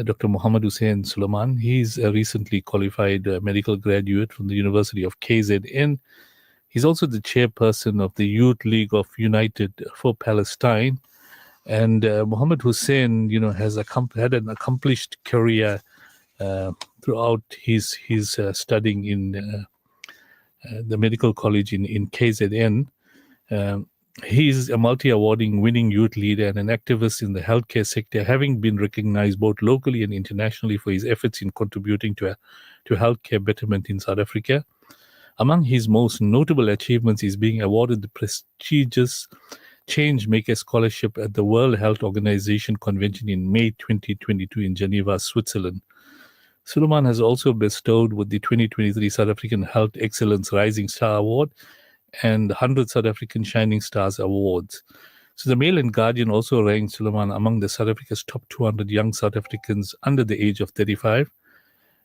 Dr. Mohamed Hoosen Suleman. He's a recently qualified medical graduate from the University of KZN. He's also the chairperson of the Youth League of United for Palestine. And Mohamed Hoosen, has had an accomplished career throughout his studying in the medical college in KZN. He's a multi-awarding winning youth leader and an activist in the healthcare sector, having been recognized both locally and internationally for his efforts in contributing to healthcare betterment in South Africa. Among his most notable achievements is being awarded the prestigious Changemaker Scholarship at the World Health Organization Convention in May 2022 in Geneva, Switzerland. Suleman has also bestowed with the 2023 South African Health Excellence Rising Star Award and 100 South African Shining Stars Awards. So the Mail and Guardian also ranked Suleman among the South Africa's top 200 young South Africans under the age of 35.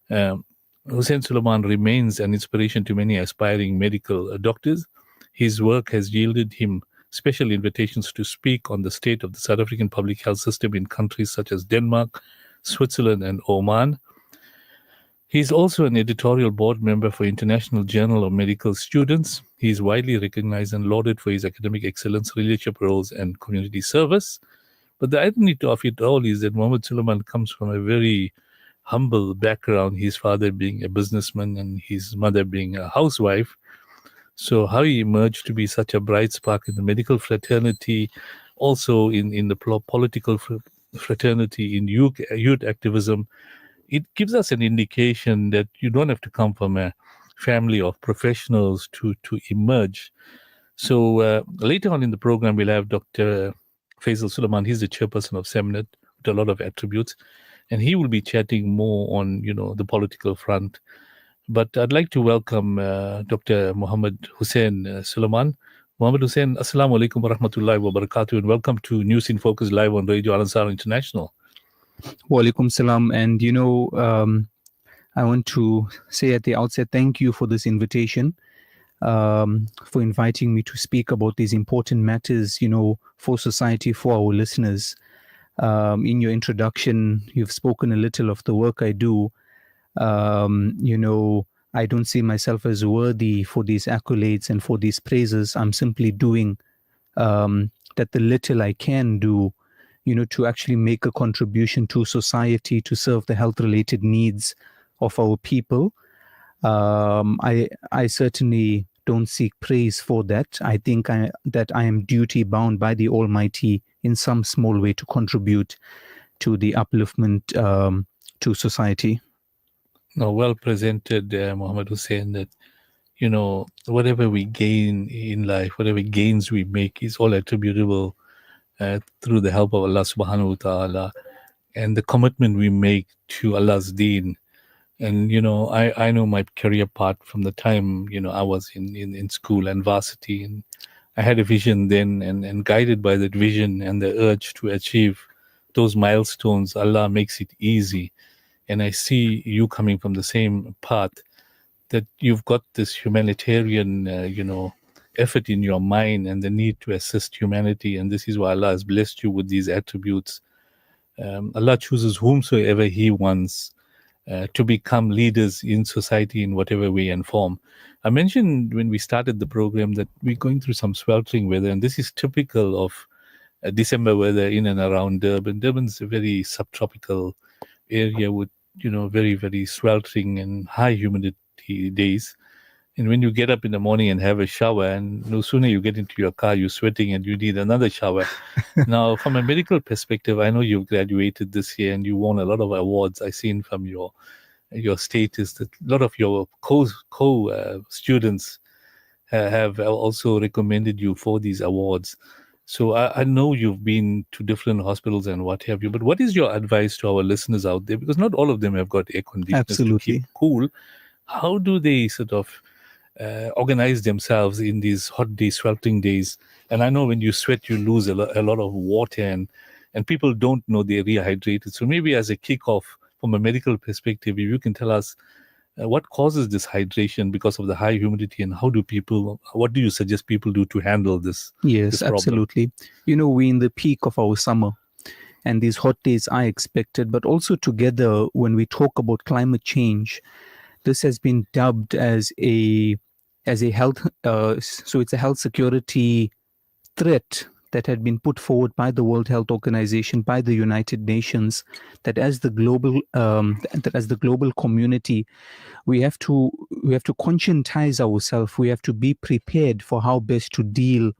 Hoosen Suleman remains an inspiration to many aspiring medical doctors. His work has yielded him special invitations to speak on the state of the South African public health system in countries such as Denmark, Switzerland, and Oman. He's also an editorial board member for International Journal of Medical Students. He is widely recognized and lauded for his academic excellence, leadership roles, and community service. But the irony of it all is that Mohamed Suleman comes from a very humble background, his father being a businessman and his mother being a housewife. So how he emerged to be such a bright spark in the medical fraternity, also in the political fraternity, in youth activism, it gives us an indication that you don't have to come from a family of professionals to emerge. So later on in the program, we'll have Dr. Faisal Suleman. He's the chairperson of SEMNET with a lot of attributes. And he will be chatting more on, the political front. But I'd like to welcome Dr. Mohamed Hoosen Suleman. Mohamed Hoosen, Assalamu alaikum wa rahmatullahi wa barakatuh, and welcome to News in Focus live on Radio Al Ansar International. Wa alaikum salam. And, I want to say at the outset, thank you for this invitation, for inviting me to speak about these important matters, for society, for our listeners. In your introduction, you've spoken a little of the work I do. I don't see myself as worthy for these accolades and for these praises. I'm simply doing that the little I can do, to actually make a contribution to society, to serve the health-related needs of our people. I certainly don't seek praise for that. I think that I am duty-bound by the Almighty in some small way to contribute to the upliftment to society. No, well presented, Mohamed Hoosen, that, whatever we gain in life, whatever gains we make is all attributable through the help of Allah subhanahu wa ta'ala and the commitment we make to Allah's deen. And, I know my career path from the time, I was in school and varsity, and I had a vision then, and guided by that vision and the urge to achieve those milestones, Allah makes it easy. And I see you coming from the same path, that you've got this humanitarian, effort in your mind and the need to assist humanity. And this is why Allah has blessed you with these attributes. Allah chooses whomsoever He wants to become leaders in society in whatever way and form. I mentioned when we started the program that we're going through some sweltering weather, and this is typical of December weather in and around Durban. Durban's a very subtropical area with, very, very sweltering and high humidity days. And when you get up in the morning and have a shower, and no sooner you get into your car, you're sweating and you need another shower. Now, from a medical perspective, I know you've graduated this year and you won a lot of awards. I've seen from your status that a lot of your students have also recommended you for these awards. So I know you've been to different hospitals and what have you, but what is your advice to our listeners out there? Because not all of them have got air conditioners to keep cool. How do they sort of organize themselves in these hot days, sweltering days? And I know when you sweat, you lose a lot of water, and people don't know they're rehydrated. So maybe as a kickoff from a medical perspective, if you can tell us what causes this hydration because of the high humidity, and what do you suggest people do to handle this? Yes, this problem? Absolutely. We're in the peak of our summer. and these hot days are expected. But also together, when we talk about climate change, this has been dubbed as a health. So it's a health security threat that had been put forward by the World Health Organization, by the United Nations, that as the global community, we have to conscientize ourselves. We have to be prepared for how best to deal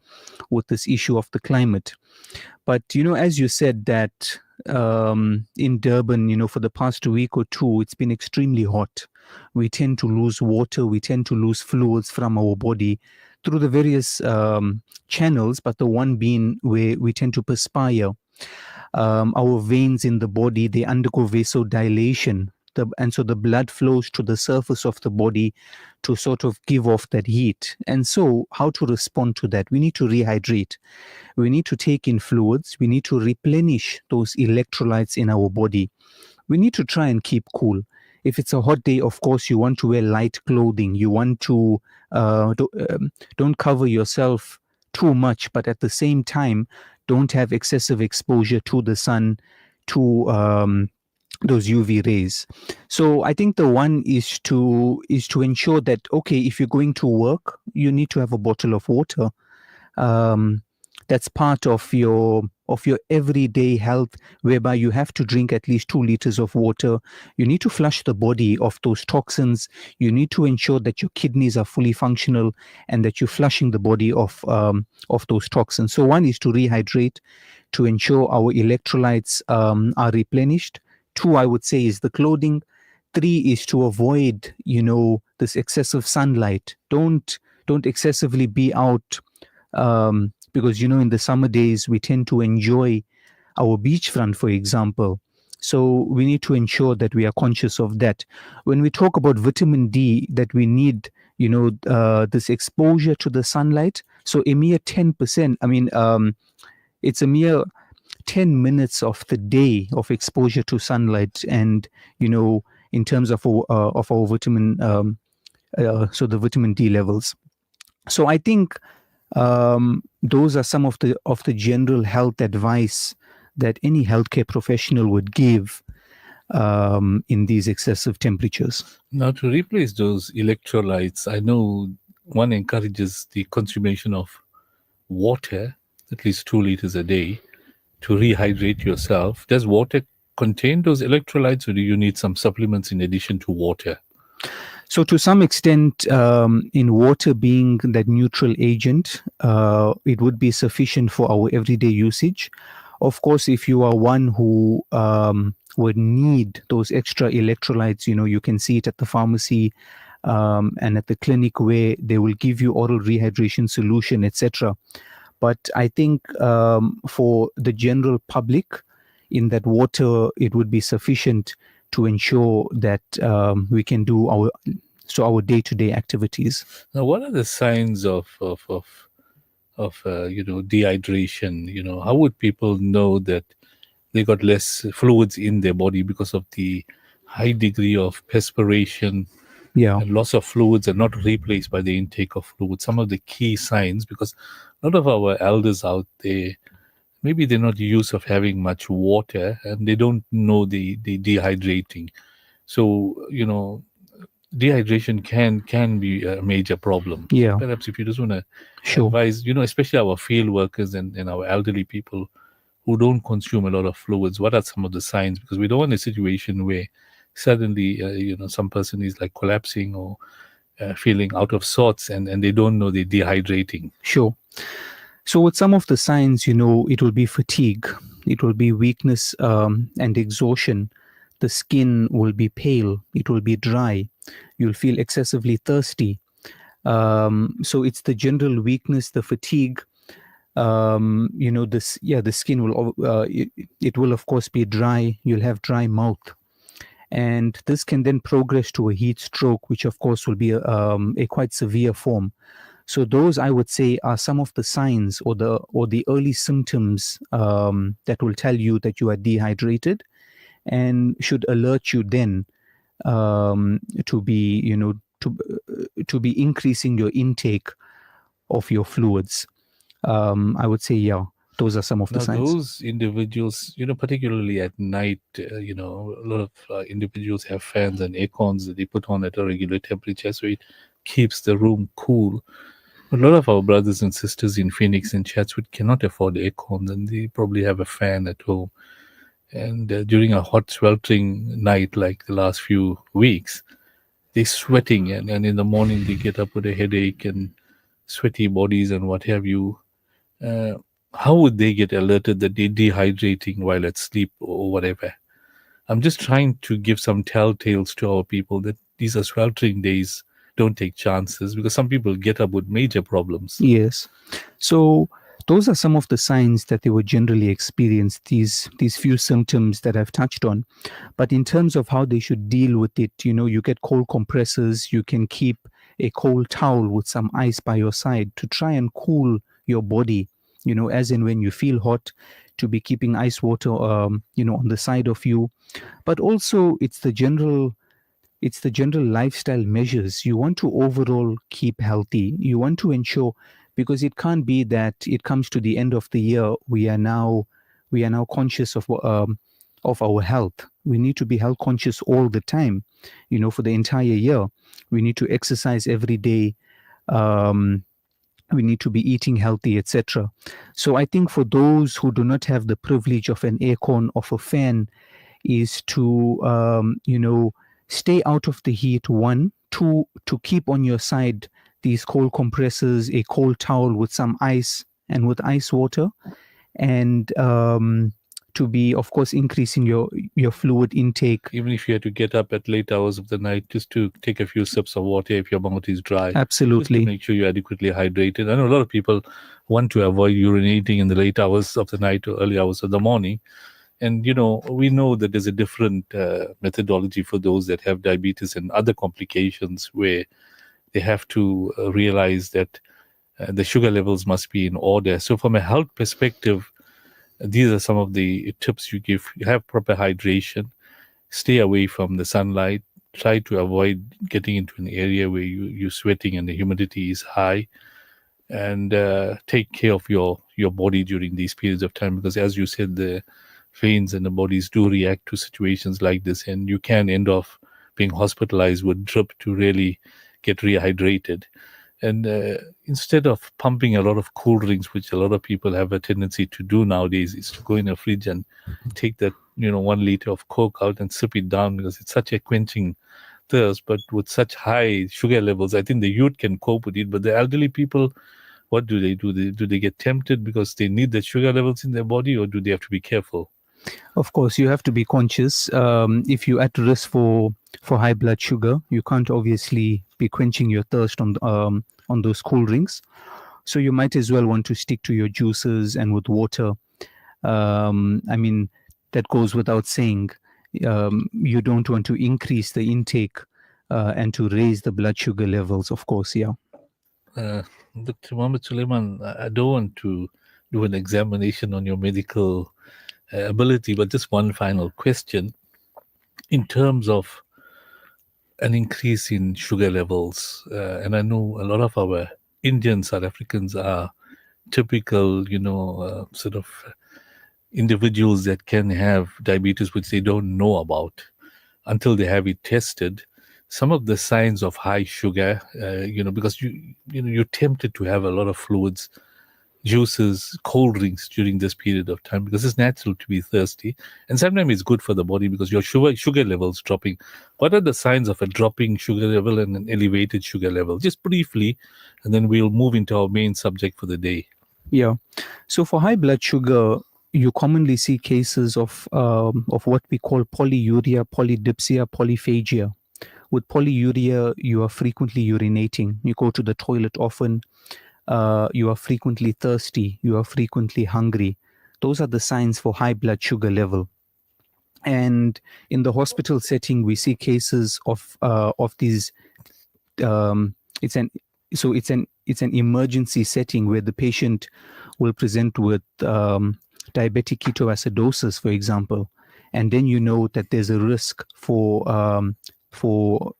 with this issue of the climate. But as you said that in Durban, for the past week or two, it's been extremely hot. We tend to lose water. We tend to lose fluids from our body through the various channels, but the one being where we tend to perspire. Our veins in the body, they undergo vasodilation. And so the blood flows to the surface of the body to sort of give off that heat. And so how to respond to that? We need to rehydrate. We need to take in fluids. We need to replenish those electrolytes in our body. We need to try and keep cool. If it's a hot day, of course, you want to wear light clothing. You want to don't cover yourself too much, but at the same time, don't have excessive exposure to the sun, to those UV rays. So I think the one is to ensure that, okay, if you're going to work, you need to have a bottle of water. That's part of your everyday health, whereby you have to drink at least 2 liters of water. You need to flush the body of those toxins. You need to ensure that your kidneys are fully functional and that you're flushing the body of those toxins. So one is to rehydrate, to ensure our electrolytes are replenished. 2, I would say, is the clothing. 3 is to avoid, this excessive sunlight. Don't excessively be out, because, in the summer days, we tend to enjoy our beachfront, for example. So we need to ensure that we are conscious of that. When we talk about vitamin D, that we need, this exposure to the sunlight. So a mere 10%, it's a mere 10 minutes of the day of exposure to sunlight, and in terms of our vitamin, so the vitamin D levels. So I think those are some of the general health advice that any healthcare professional would give in these excessive temperatures. Now, to replace those electrolytes, I know one encourages the consumption of water, at least 2 liters a day, to rehydrate yourself. Does water contain those electrolytes, or do you need some supplements in addition to water? So to some extent, in water being that neutral agent, it would be sufficient for our everyday usage. Of course, if you are one who would need those extra electrolytes, you can see it at the pharmacy and at the clinic, where they will give you oral rehydration solution, etc. But I think for the general public, in that water, it would be sufficient to ensure that we can do our day-to-day activities. Now, what are the signs of dehydration? How would people know that they got less fluids in their body because of the high degree of perspiration? Yeah. And loss of fluids are not replaced by the intake of fluids. Some of the key signs, because a lot of our elders out there, maybe they're not used of having much water and they don't know the dehydrating. So, dehydration can be a major problem. Yeah. So perhaps if you just want to Sure. advise, especially our field workers and our elderly people who don't consume a lot of fluids, what are some of the signs? Because we don't want a situation where suddenly, some person is like collapsing or feeling out of sorts and they don't know they're dehydrating. Sure. So with some of the signs, it will be fatigue, it will be weakness and exhaustion. The skin will be pale, it will be dry, you'll feel excessively thirsty. So it's the general weakness, the fatigue. The skin will, it will of course be dry, you'll have dry mouth. And this can then progress to a heat stroke, which of course will be a quite severe form. So those, I would say, are some of the signs or the early symptoms that will tell you that you are dehydrated, and should alert you then to be increasing your intake of your fluids. I would say, yeah. Those are some of the Now, signs. those individuals, particularly at night, a lot of individuals have fans and aircons that they put on at a regular temperature, so it keeps the room cool. A lot of our brothers and sisters in Phoenix and Chatswood cannot afford aircons, and they probably have a fan at home. And during a hot, sweltering night like the last few weeks, they're sweating, and in the morning they get up with a headache and sweaty bodies and what have you. Uh, how would they get alerted that they're dehydrating while at sleep or whatever? I'm just trying to give some telltales to our people that these are sweltering days. Don't take chances, because some people get up with major problems. Yes. So those are some of the signs that they would generally experience, these few symptoms that I've touched on. But in terms of how they should deal with it, you get cold compressors. You can keep a cold towel with some ice by your side to try and cool your body, as in when you feel hot, to be keeping ice water, on the side of you. But also it's the general lifestyle measures. You want to overall keep healthy. You want to ensure, because it can't be that it comes to the end of the year, we are now conscious of our health. We need to be health conscious all the time, for the entire year. We need to exercise every day. We need to be eating healthy, etc. So I think for those who do not have the privilege of an aircon, of a fan, is to stay out of the heat. One, two, to keep on your side these cold compressors, a cold towel with some ice and with ice water, and to be, of course, increasing your fluid intake. Even if you had to get up at late hours of the night just to take a few sips of water if your mouth is dry. Absolutely. Just to make sure you're adequately hydrated. I know a lot of people want to avoid urinating in the late hours of the night or early hours of the morning. And, we know that there's a different methodology for those that have diabetes and other complications, where they have to realize that the sugar levels must be in order. So from a health perspective, these are some of the tips you give. You have proper hydration, stay away from the sunlight, try to avoid getting into an area where you're sweating and the humidity is high, and take care of your body during these periods of time, because as you said, the veins and the bodies do react to situations like this, and you can end up being hospitalized with drip to really get rehydrated. And instead of pumping a lot of cool drinks, which a lot of people have a tendency to do nowadays, is to go in a fridge and take that 1 liter of Coke out and sip it down, because it's such a quenching thirst. But with such high sugar levels, I think the youth can cope with it, but the elderly people, what do they do? Do they get tempted because they need the sugar levels in their body, or do they have to be careful? Of course, you have to be conscious. If you're at risk for high blood sugar, you can't obviously be quenching your thirst on those cool drinks. So you might as well want to stick to your juices and with water. That goes without saying. You don't want to increase the intake and to raise the blood sugar levels, of course, yeah. Dr. Mohamed Suleman, I don't want to do an examination on your medical ability, but just one final question. In terms of an increase in sugar levels, and I know a lot of our Indian South Africans are typical, sort of individuals that can have diabetes which they don't know about until they have it tested. Some of the signs of high sugar, because you're tempted to have a lot of fluids, juices, cold drinks during this period of time, because it's natural to be thirsty, and sometimes it's good for the body because your sugar levels dropping. What are the signs of a dropping sugar level and an elevated sugar level? Just briefly, and then we'll move into our main subject for the day. Yeah. So for high blood sugar, you commonly see cases of what we call polyuria, polydipsia, polyphagia. With polyuria, you are frequently urinating. You go to the toilet often. You are frequently thirsty. You are frequently hungry. Those are the signs for high blood sugar level. And in the hospital setting, we see cases of these. It's an emergency setting where the patient will present with diabetic ketoacidosis, for example, and then you know that there's a risk for for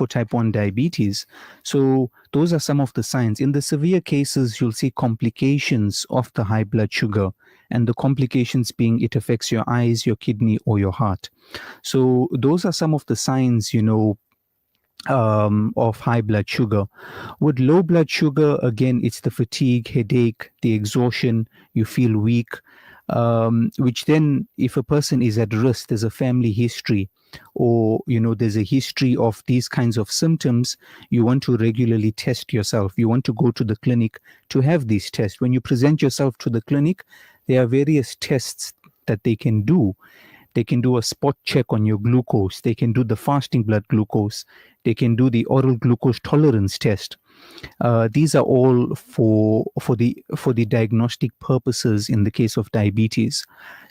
type 1 diabetes. So those are some of the signs. In the severe cases, you'll see complications of the high blood sugar, and the complications being it affects your eyes, your kidney, or your heart. So those are some of the signs, of high blood sugar. With low blood sugar, again, it's the fatigue, headache, the exhaustion, you feel weak, which then, if a person is at risk, there's a family history, or, there's a history of these kinds of symptoms, you want to regularly test yourself. You want to go to the clinic to have these tests. When you present yourself to the clinic, there are various tests that they can do. They can do a spot check on your glucose. They can do the fasting blood glucose. They can do the oral glucose tolerance test. These are all for the diagnostic purposes in the case of diabetes.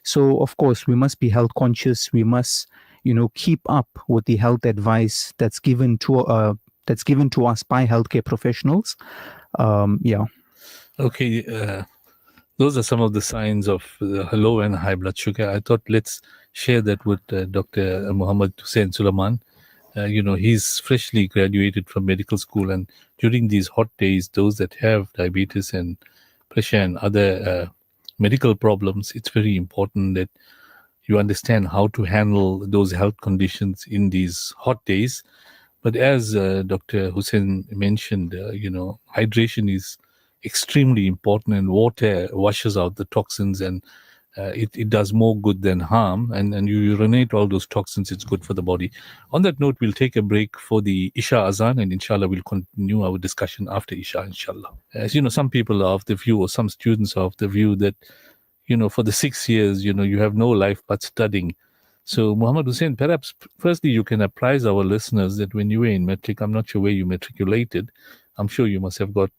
So, of course, we must be health conscious. We must, keep up with the health advice that's given to us by healthcare professionals. Yeah. Okay. Those are some of the signs of low and high blood sugar. I thought let's share that with Dr. Mohamed Hoosen Suleman. He's freshly graduated from medical school, and during these hot days, those that have diabetes and pressure and other medical problems, it's very important that you understand how to handle those health conditions in these hot days. But as Dr. Hoosen mentioned, hydration is extremely important, and water washes out the toxins, and it does more good than harm, and you urinate all those toxins. It's good for the body. On that note, we'll take a break for the Isha Azan, and inshallah we'll continue our discussion after Isha, inshallah. As you know, some people are of the view, or some students are of the view that, for the 6 years, you have no life but studying. So, Muhammad Hoosen, perhaps firstly you can apprise our listeners that when you were in metric, I'm not sure where you matriculated. I'm sure you must have got,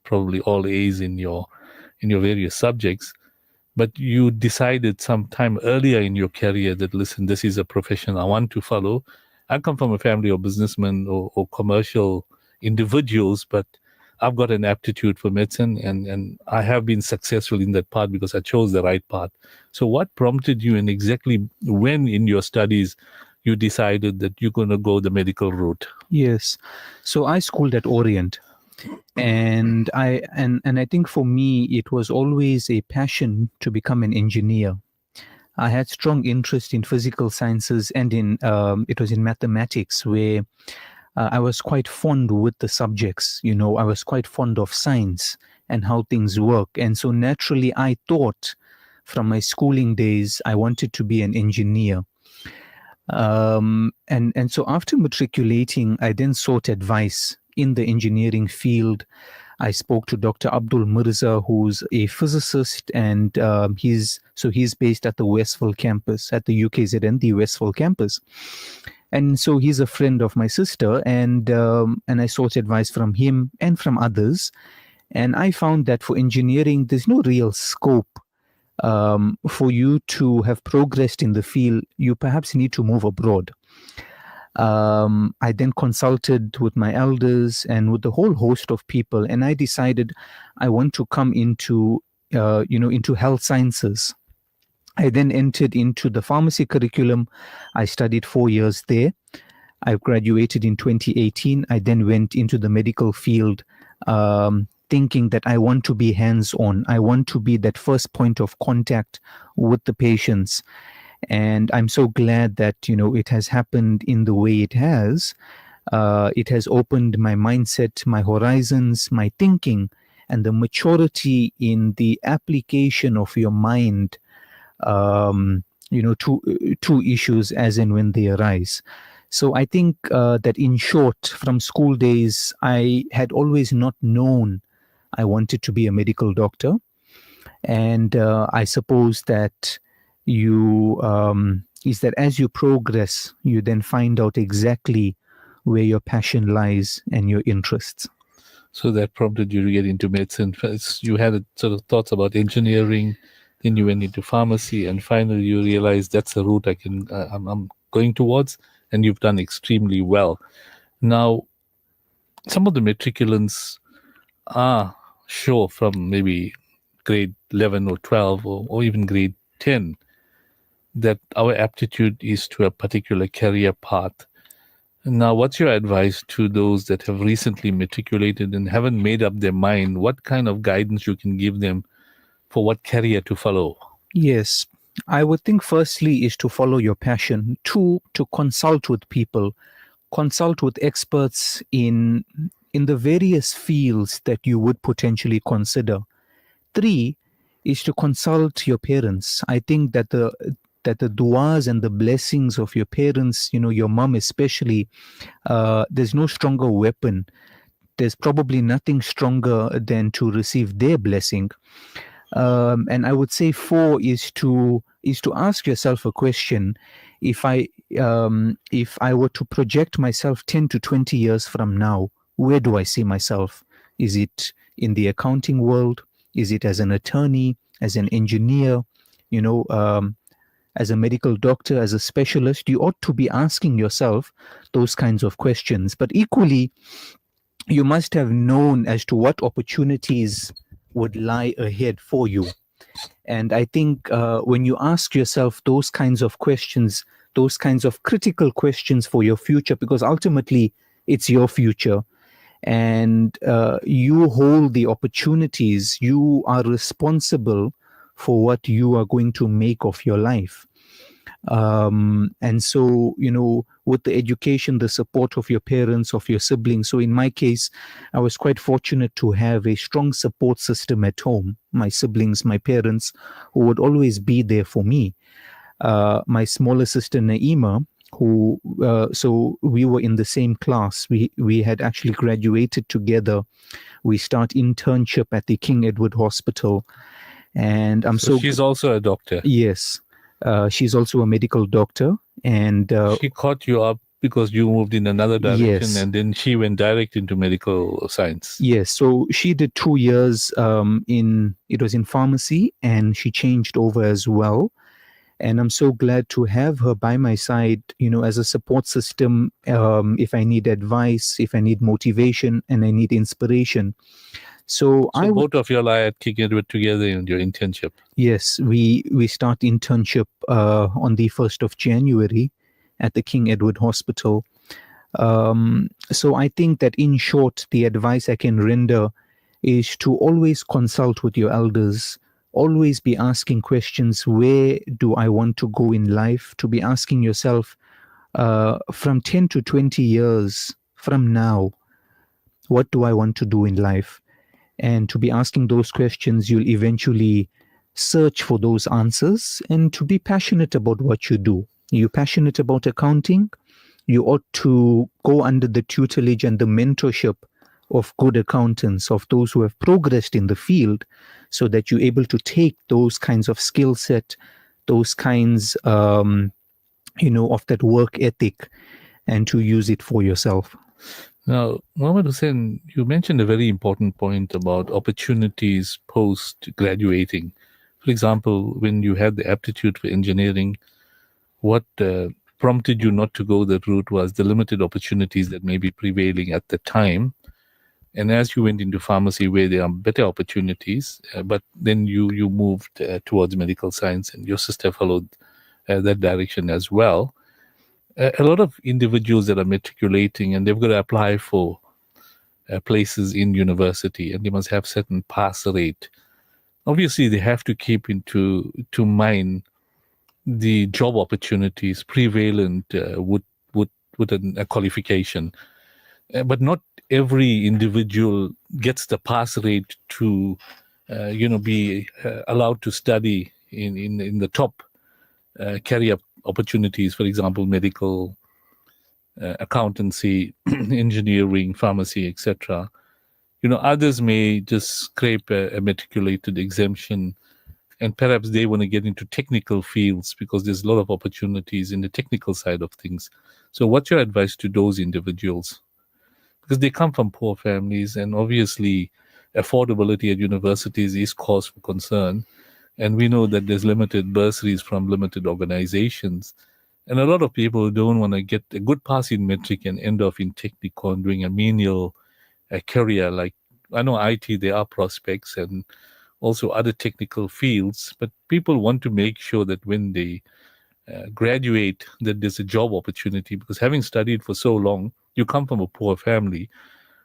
probably all A's in your various subjects, but you decided some time earlier in your career that, listen, this is a profession I want to follow. I come from a family of businessmen or commercial individuals, but I've got an aptitude for medicine, and I have been successful in that path because I chose the right path. So what prompted you, and exactly when in your studies you decided that you're going to go the medical route? Yes. So I schooled at Orient. And I think for me, it was always a passion to become an engineer. I had strong interest in physical sciences, and it was in mathematics, where I was quite fond with the subjects. I was quite fond of science and how things work. And so naturally, I thought from my schooling days, I wanted to be an engineer. And so after matriculating, I then sought advice in the engineering field. I spoke to Dr. Abdul Mirza, who's a physicist, and he's based at the Westville campus, at the UKZN, the Westville campus. And so he's a friend of my sister, and I sought advice from him and from others. And I found that for engineering, there's no real scope for you to have progressed in the field. You perhaps need to move abroad. I then consulted with my elders and with a whole host of people, and I decided I want to come into health sciences. I then entered into the pharmacy curriculum. I studied 4 years there. I graduated in 2018. I then went into the medical field, thinking that I want to be hands-on. I want to be that first point of contact with the patients. And I'm so glad that, it has happened in the way it has. It has opened my mindset, my horizons, my thinking, and the maturity in the application of your mind, to issues as and when they arise. So I think that in short, from school days, I had always not known I wanted to be a medical doctor. And I suppose that is that as you progress, you then find out exactly where your passion lies and your interests. So that prompted you to get into medicine. First, you had sort of thoughts about engineering, then you went into pharmacy, and finally you realized that's the route I'm going towards, and you've done extremely well. Now, some of the matriculants are sure from maybe grade 11 or 12 or even grade 10 that our aptitude is to a particular career path. Now, what's your advice to those that have recently matriculated and haven't made up their mind? What kind of guidance you can give them for what career to follow? Yes, I would think firstly is to follow your passion. Two, to consult with people, consult with experts in the various fields that you would potentially consider. Three is to consult your parents. I think that the duas and the blessings of your parents, your mom especially, there's no stronger weapon. There's probably nothing stronger than to receive their blessing. And I would say four is to ask yourself a question. If I were to project myself 10 to 20 years from now, where do I see myself? Is it in the accounting world? Is it as an attorney, as an engineer, you know, as a medical doctor, as a specialist? You ought to be asking yourself those kinds of questions. But equally, you must have known as to what opportunities would lie ahead for you. And I think when you ask yourself those kinds of questions, those kinds of critical questions for your future, because ultimately it's your future, and you hold the opportunities, you are responsible for what you are going to make of your life. And so, with the education, the support of your parents, of your siblings. So in my case, I was quite fortunate to have a strong support system at home. My siblings, my parents, who would always be there for me. My smaller sister Naima, so we were in the same class. We had actually graduated together. We start internship at the King Edward Hospital, and So she's also a doctor. Yes. She's also a medical doctor, and She caught you up because you moved in another direction, Yes. and then she went direct into medical science. yes, so she did 2 years it was in pharmacy, and she changed over as well. And I'm so glad to have her by my side, as a support system. If I need advice, if I need motivation, and I need inspiration. So both of you are at King Edward together in your internship. Yes, we start internship on the 1st of January at the King Edward Hospital. So I think that, in short, the advice I can render is to always consult with your elders, always be asking questions: where do I want to go in life? To be asking yourself, from 10 to 20 years from now, what do I want to do in life? And to be asking those questions, you'll eventually search for those answers, and to be passionate about what you do. You're passionate about accounting, you ought to go under the tutelage and the mentorship of good accountants, of those who have progressed in the field, so that you're able to take those kinds of skill set, those kinds, of that work ethic, and to use it for yourself. Now, Mohamed Hoosen, you mentioned a very important point about opportunities post-graduating. For example, when you had the aptitude for engineering, what prompted you not to go that route was the limited opportunities that may be prevailing at the time. And as you went into pharmacy, where there are better opportunities, but then you moved towards medical science, and your sister followed that direction as well. A lot of individuals that are matriculating, and they've got to apply for places in university, and they must have certain pass rate. Obviously, they have to keep to mind the job opportunities prevalent with a qualification. But not every individual gets the pass rate to be allowed to study in the top career opportunities, for example, medical, accountancy, engineering, pharmacy, etc. Others may just scrape a matriculated exemption, and perhaps they want to get into technical fields because there's a lot of opportunities in the technical side of things. So what's your advice to those individuals? Because they come from poor families, and obviously affordability at universities is cause for concern. And we know that there's limited bursaries from limited organizations. And a lot of people don't want to get a good pass in metric and end up in technicon doing a menial career. Like, I know IT, there are prospects and also other technical fields, but people want to make sure that when they graduate, that there's a job opportunity, because having studied for so long, you come from a poor family,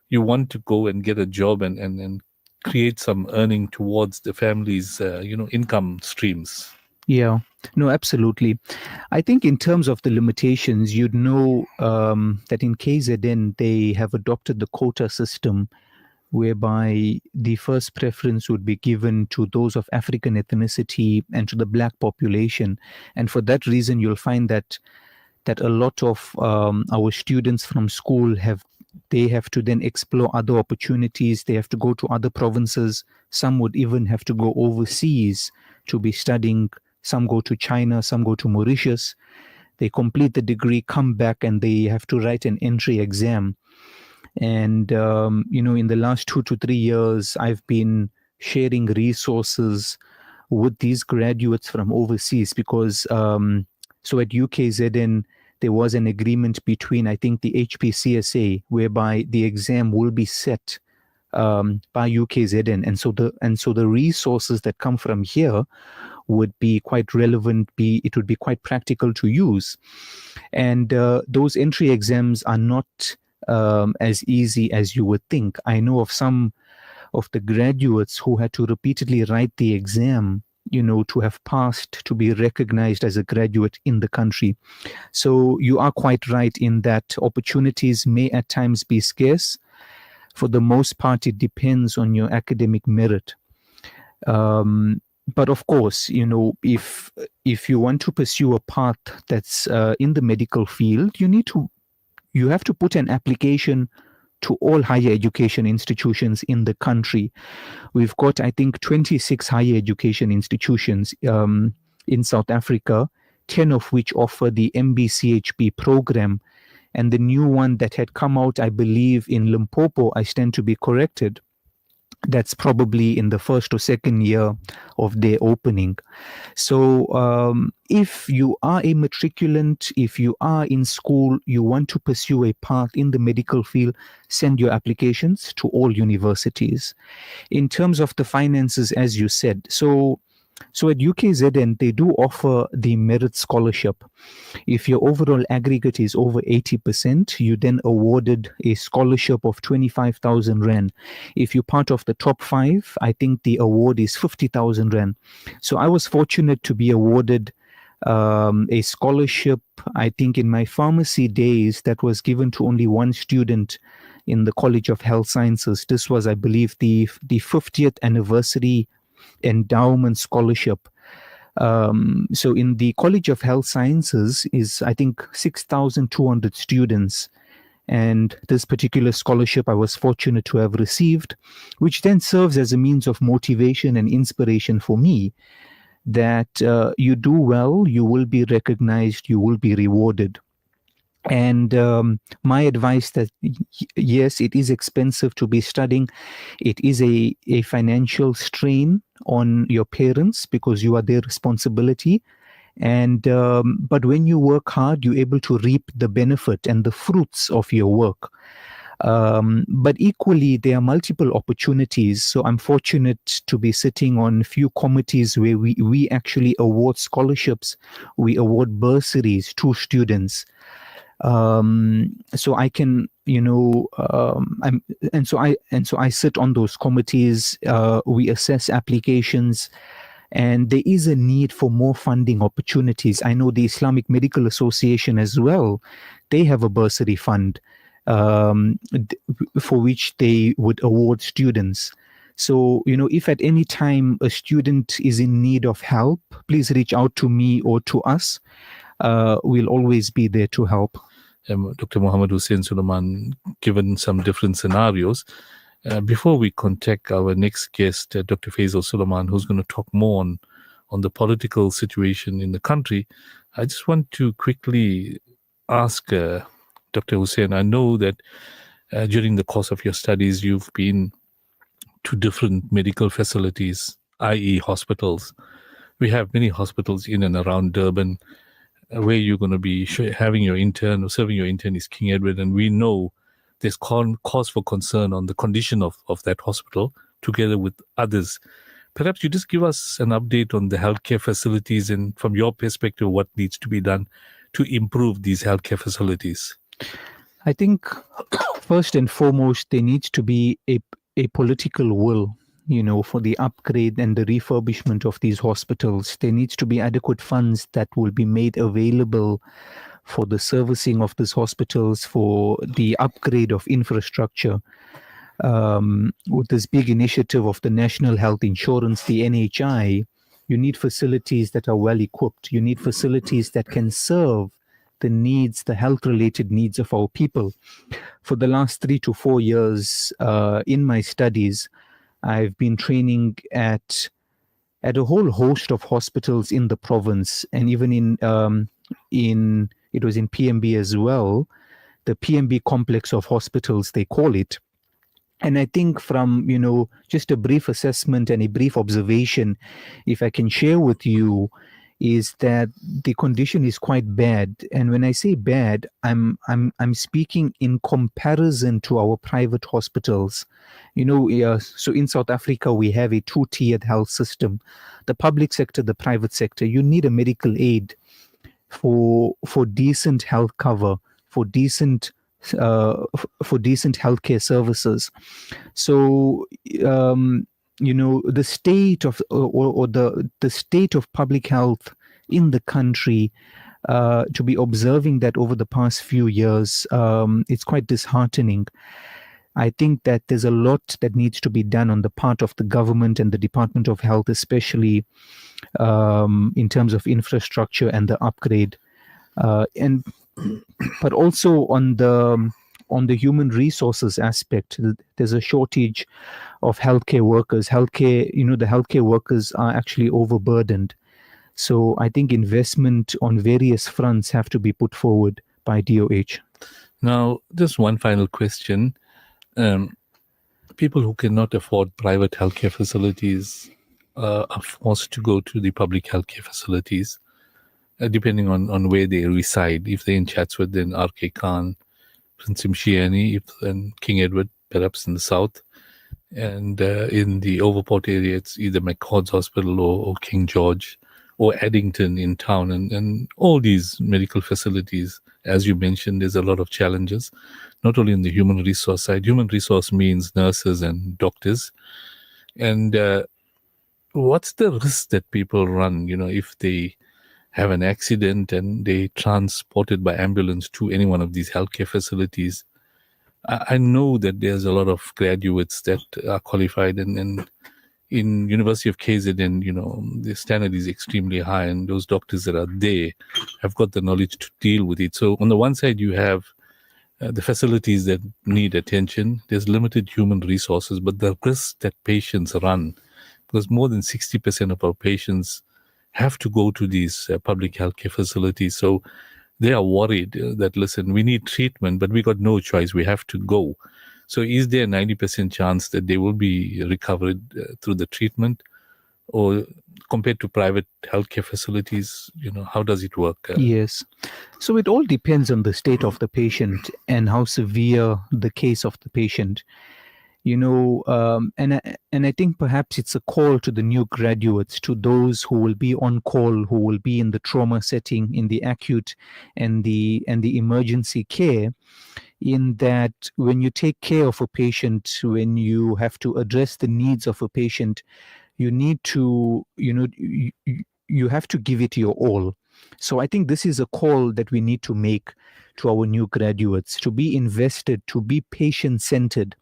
you want to go and get a job and create some earning towards the family's income streams. Yeah, no, absolutely. I think in terms of the limitations, you'd know that in KZN, they have adopted the quota system whereby the first preference would be given to those of African ethnicity and to the black population. And for that reason, you'll find that a lot of our students from school they have to then explore other opportunities. They have to go to other provinces. Some would even have to go overseas to be studying. Some go to China, some go to Mauritius. They complete the degree, come back, and they have to write an entry exam. And, in the last 2 to 3 years, I've been sharing resources with these graduates from overseas because, so at UKZN, there was an agreement between, I think, the HPCSA, whereby the exam will be set by UKZN. And so the resources that come from here would be quite relevant, it would be quite practical to use. And those entry exams are not as easy as you would think. I know of some of the graduates who had to repeatedly write the exam, to have passed, to be recognized as a graduate in the country. So you are quite right in that opportunities may at times be scarce. For the most part, it depends on your academic merit. But of course, if you want to pursue a path that's in the medical field, you have to put an application to all higher education institutions in the country. We've got, I think, 26 higher education institutions in South Africa, 10 of which offer the MBCHP program. And the new one that had come out, I believe, in Limpopo, I stand to be corrected, that's probably in the first or second year of their opening. So if you are a matriculant, if you are in school, you want to pursue a path in the medical field, send your applications to all universities. In terms of the finances, as you said, so at UKZN, they do offer the merit scholarship. If your overall aggregate is over 80%, you then awarded a scholarship of 25,000 Rand. If you're part of the top 5, I think the award is 50,000 Rand. So I was fortunate to be awarded a scholarship, I think in my pharmacy days, that was given to only one student in the College of Health Sciences. This was, I believe, the 50th anniversary endowment scholarship. So in the College of Health Sciences is, I think, 6,200 students. And this particular scholarship I was fortunate to have received, which then serves as a means of motivation and inspiration for me that you do well, you will be recognized, you will be rewarded. And my advice that, yes, it is expensive to be studying. It is a financial strain on your parents because you are their responsibility. And but when you work hard, you're able to reap the benefit and the fruits of your work. But equally, there are multiple opportunities. So I'm fortunate to be sitting on a few committees where we actually award scholarships. We award bursaries to students. So I can, so I sit on those committees. We assess applications, and there is a need for more funding opportunities. I know the Islamic Medical Association as well. They have a bursary fund for which they would award students. So, if at any time a student is in need of help, please reach out to me or to us. We'll always be there to help. Dr. Mohamed Hoosen Suleman, given some different scenarios, before we contact our next guest, Dr. Faisal Suleman, who's going to talk more on the political situation in the country, I just want to quickly ask Dr. Hoosen, I know that during the course of your studies, you've been to different medical facilities, i.e. hospitals. We have many hospitals in and around Durban, where you're going to be having your intern or serving your intern is King Edward, and we know there's cause for concern on the condition of that hospital together with others. Perhaps you just give us an update on the healthcare facilities and from your perspective, what needs to be done to improve these healthcare facilities. I think first and foremost, there needs to be a political will, for the upgrade and the refurbishment of these hospitals. There needs to be adequate funds that will be made available for the servicing of these hospitals, for the upgrade of infrastructure. With this big initiative of the National Health Insurance, the NHI, you need facilities that are well equipped. You need facilities that can serve the needs, the health-related needs of our people. For the last 3 to 4 years in my studies, I've been training at a whole host of hospitals in the province, and even in it was in PMB as well, the PMB complex of hospitals, they call it. And I think from, just a brief assessment and a brief observation, if I can share with you, is that the condition is quite bad. And when I say bad, I'm speaking in comparison to our private hospitals. So in South Africa, we have a two-tiered health system, the public sector, the private sector. You need a medical aid for decent health cover, for decent healthcare services. So the state of or the state of public health in the country, to be observing that over the past few years, it's quite disheartening. I think that there's a lot that needs to be done on the part of the government and the Department of Health, especially in terms of infrastructure and the upgrade, but also on the human resources aspect. There's a shortage of healthcare workers. The healthcare workers are actually overburdened. So I think investment on various fronts have to be put forward by DOH. Now, just one final question. People who cannot afford private healthcare facilities are forced to go to the public healthcare facilities, depending on where they reside. If they're in Chatsworth, then RK Khan, Prince Mshiani, and King Edward, perhaps in the south. And in the Overport area, it's either McCord's Hospital or King George or Addington in town. And all these medical facilities, as you mentioned, there's a lot of challenges, not only in the human resource side. Human resource means nurses and doctors. And what's the risk that people run, if they have an accident and they transported by ambulance to any one of these healthcare facilities? I know that there's a lot of graduates that are qualified, and in University of KZN, the standard is extremely high, and those doctors that are there have got the knowledge to deal with it. So on the one side, you have the facilities that need attention. There's limited human resources, but the risk that patients run, because more than 60% of our patients have to go to these public healthcare facilities. So they are worried that, listen, we need treatment, but we got no choice. We have to go. So is there a 90% chance that they will be recovered through the treatment? Or compared to private healthcare facilities, how does it work? Yes. So it all depends on the state of the patient and how severe the case of the patient. And I think perhaps it's a call to the new graduates, to those who will be on call, who will be in the trauma setting, in the acute and the emergency care, in that when you take care of a patient, when you have to address the needs of a patient, you need to, you have to give it your all. So I think this is a call that we need to make to our new graduates, to be invested, to be patient-centered.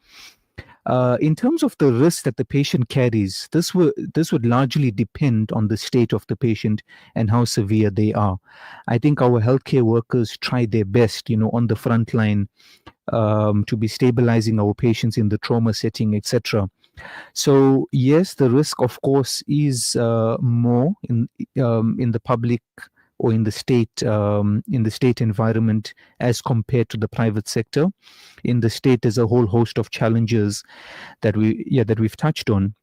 In terms of the risk that the patient carries, this would largely depend on the state of the patient and how severe they are. I think our healthcare workers try their best, on the front line, to be stabilizing our patients in the trauma setting, etc. So yes, the risk, of course, is more in the public or in the state environment as compared to the private sector. In the state, there's a whole host of challenges that we've touched on.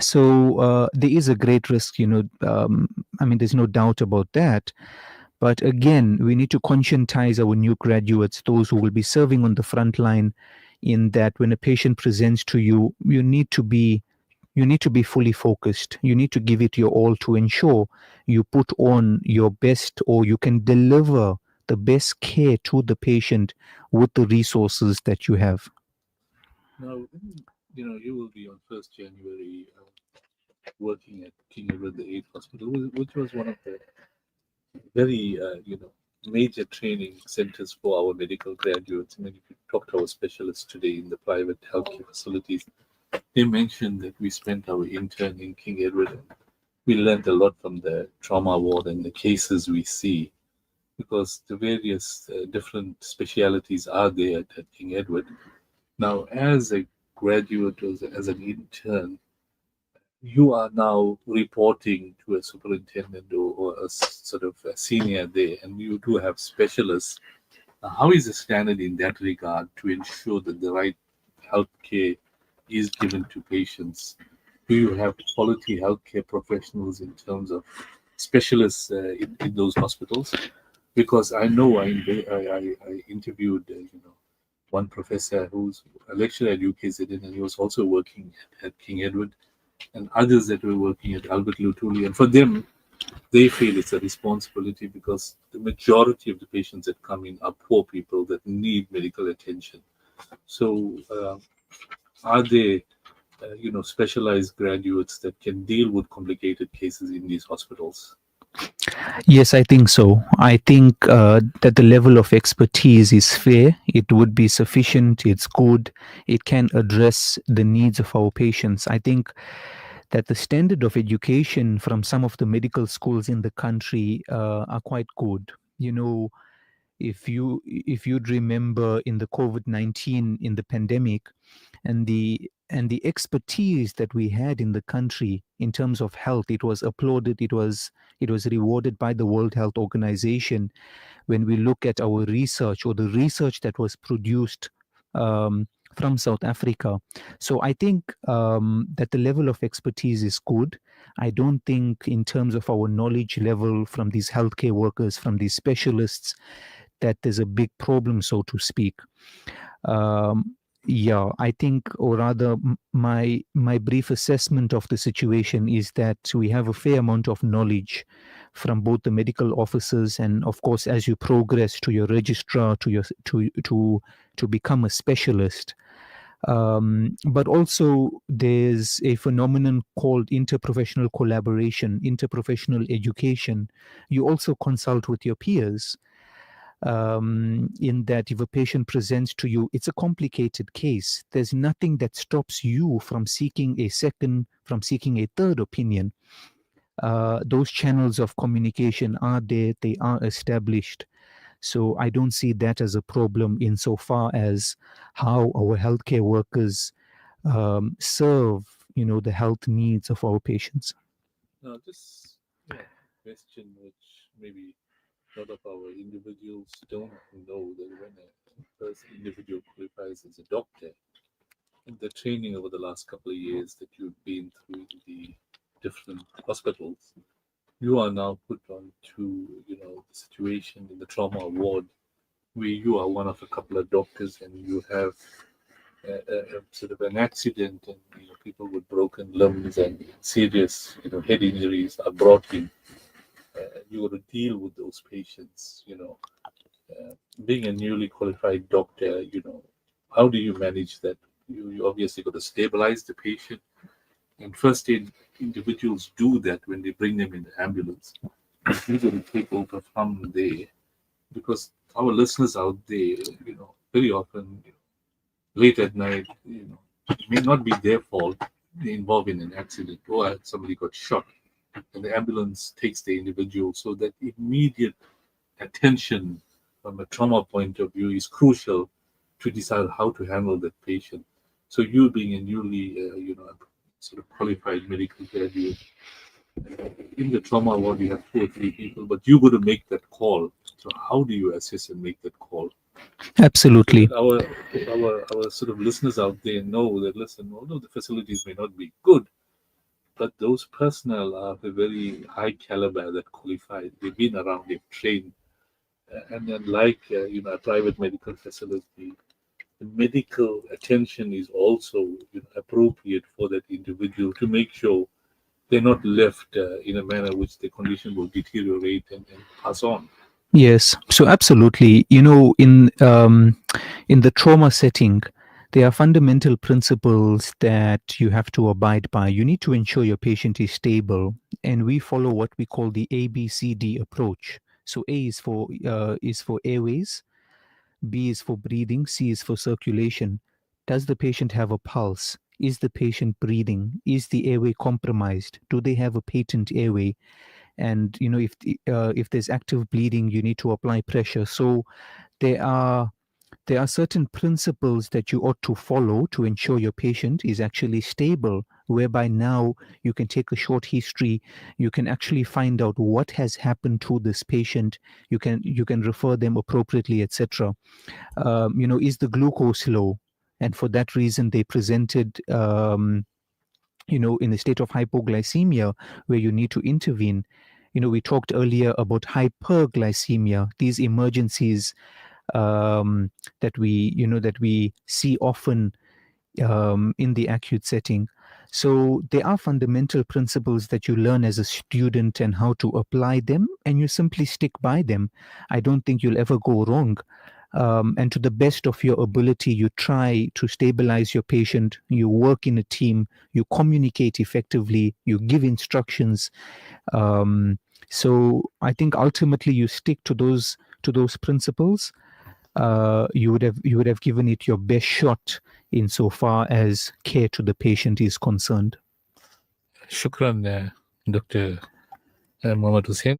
So there is a great risk, there's no doubt about that. But again, we need to conscientize our new graduates, those who will be serving on the front line, in that when a patient presents to you, you need to be you need to be fully focused. You need to give it your all to ensure you put on your best, or you can deliver the best care to the patient with the resources that you have. Now, you will be on 1st January working at King Edward VIII Hospital, which was one of the very, major training centers for our medical graduates. I mean, if you talk to our specialists today in the private healthcare facilities, they mentioned that we spent our intern in King Edward, and we learned a lot from the trauma ward and the cases we see, because the various different specialities are there at King Edward. Now, as a graduate, as an intern, you are now reporting to a superintendent, or sort of a senior there, and you do have specialists. How is the standard in that regard to ensure that the right healthcare is given to patients? Do you have quality healthcare professionals in terms of specialists in those hospitals? Because I know I interviewed one professor who's a lecturer at UKZN, and he was also working at King Edward, and others that were working at Albert Lutuli. And for them, they feel it's a responsibility, because the majority of the patients that come in are poor people that need medical attention. So, are there, specialized graduates that can deal with complicated cases in these hospitals? Yes, I think so. I think that the level of expertise is fair. It would be sufficient. It's good. It can address the needs of our patients. I think that the standard of education from some of the medical schools in the country are quite good. If you'd remember in the COVID-19, in the pandemic, and the expertise that we had in the country in terms of health, it was applauded. It was rewarded by the World Health Organization. When we look at our research, or the research that was produced from South Africa, so I think that the level of expertise is good. I don't think, in terms of our knowledge level from these healthcare workers, from these specialists, that there's a big problem, so to speak. Yeah, I think, or rather, my brief assessment of the situation is that we have a fair amount of knowledge from both the medical officers, and of course, as you progress to your registrar, to become a specialist. But also, there's a phenomenon called interprofessional collaboration, interprofessional education. You also consult with your peers, in that if a patient presents to you, it's a complicated case. There's nothing that stops you from seeking a second, from seeking a third opinion. Those channels of communication are there, they are established. So I don't see that as a problem, insofar as how our healthcare workers serve, the health needs of our patients. Now, this question, which maybe a lot of our individuals don't know, that when a first individual qualifies as a doctor, in the training over the last couple of years that you've been through in the different hospitals, you are now put on to, the situation in the trauma ward, where you are one of a couple of doctors, and you have a sort of an accident, and people with broken limbs and serious head injuries are brought in. You got to deal with those patients. Being a newly qualified doctor, how do you manage that? You obviously got to stabilize the patient, and first aid individuals do that when they bring them in the ambulance. But you got to take over from there, because our listeners out there, very often, late at night, it may not be their fault. They're involved in an accident, or somebody got shot, and the ambulance takes the individual. So that immediate attention from a trauma point of view is crucial to decide how to handle that patient. So you being a newly, sort of qualified medical graduate, in the trauma ward, you have two or three people, but you got to make that call. So how do you assess and make that call? So Absolutely. that our sort of listeners out there know that, listen, although the facilities may not be good, but those personnel are of a very high caliber that qualified. They've been around, they've trained, and then like a private medical facility, the medical attention is also appropriate for that individual to make sure they're not left in a manner which the condition will deteriorate and pass on. Yes, so absolutely. In the trauma setting, there are fundamental principles that you have to abide by. You need to ensure your patient is stable, and we follow what we call the ABCD approach. So A is for airways, B is for breathing, C is for circulation. Does the patient have a pulse? Is the patient breathing? Is the airway compromised? Do they have a patent airway? And if there's active bleeding, you need to apply pressure. So there are certain principles that you ought to follow to ensure your patient is actually stable, whereby now you can take a short history, you can actually find out what has happened to this patient, you can refer them appropriately, etc. Is the glucose low? And for that reason they presented in a state of hypoglycemia where you need to intervene. We talked earlier about hyperglycemia, these emergencies that we see often in the acute setting. So there are fundamental principles that you learn as a student and how to apply them, and you simply stick by them. I don't think you'll ever go wrong. And to the best of your ability, you try to stabilize your patient, you work in a team, you communicate effectively, you give instructions. So I think ultimately you stick to those principles. You would have given it your best shot insofar as care to the patient is concerned. Shukran, Dr. Mohamed Hoosen.